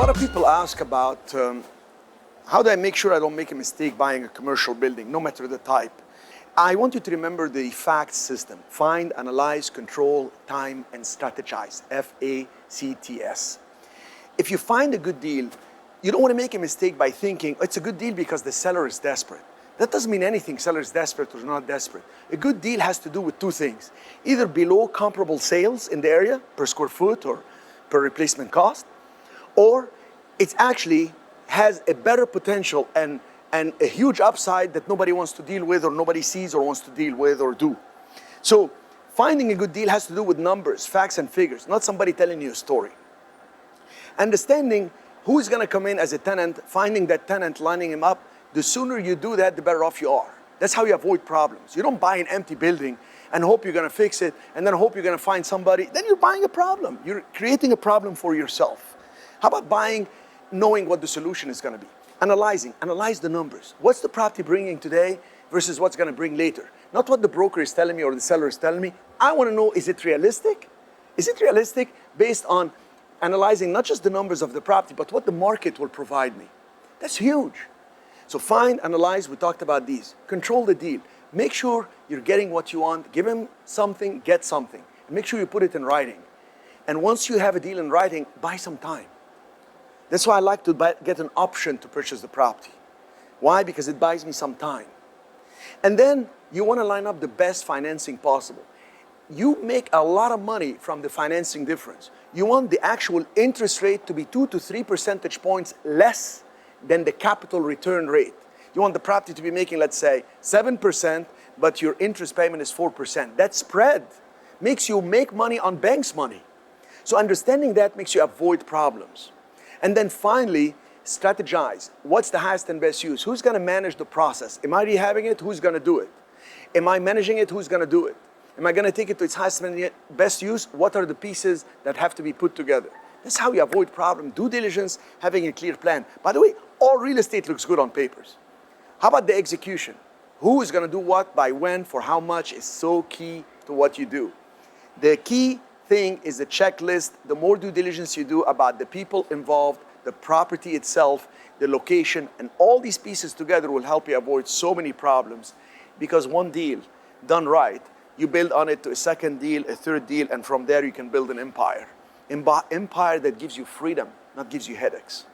lot of people ask about how do I make sure I don't make a mistake buying a commercial building, no matter the type. I want you to remember the FACTS system: find, analyze, control, time, and strategize. FACTS. If you find a good deal, you don't want to make a mistake by thinking it's a good deal because the seller is desperate. That doesn't mean anything, seller is desperate or not desperate. A good deal has to do with two things: either below comparable sales in the area per square foot or per replacement cost, or it actually has a better potential and a huge upside that nobody wants to deal with, or nobody sees or wants to deal with or do. So finding a good deal has to do with numbers, facts and figures, not somebody telling you a story. Understanding who's gonna come in as a tenant, finding that tenant, lining him up, the sooner you do that, the better off you are. That's how you avoid problems. You don't buy an empty building and hope you're gonna fix it and then hope you're gonna find somebody. Then you're buying a problem. You're creating a problem for yourself. How about buying knowing what the solution is gonna be? Analyze the numbers. What's the property bringing today versus what's gonna bring later? Not what the broker is telling me or the seller is telling me. I wanna know, is it realistic? Is it realistic based on analyzing not just the numbers of the property, but what the market will provide me? That's huge. So find, analyze, we talked about these. Control the deal. Make sure you're getting what you want. Give him something, get something. And make sure you put it in writing. And once you have a deal in writing, buy some time. That's why I like to get an option to purchase the property. Why? Because it buys me some time. And then you want to line up the best financing possible. You make a lot of money from the financing difference. You want the actual interest rate to be 2 to 3 percentage points less than the capital return rate. You want the property to be making, let's say, 7%, but your interest payment is 4%. That spread makes you make money on bank's money. So understanding that makes you avoid problems. And then finally, strategize. What's the highest and best use? Who's gonna manage the process? Am I rehabbing it? Who's gonna do it? Am I managing it? Who's gonna do it? Am I gonna take it to its highest and best use? What are the pieces that have to be put together? That's how you avoid problem. Due diligence, having a clear plan. By the way, all real estate looks good on papers. How about the execution? Who is gonna do what, by when, for how much is so key to what you do. The key thing is the checklist. The more due diligence you do about the people involved, the property itself, the location, and all these pieces together will help you avoid so many problems, because one deal done right, you build on it to a second deal, a third deal, and from there you can build an empire. Empire that gives you freedom, not gives you headaches.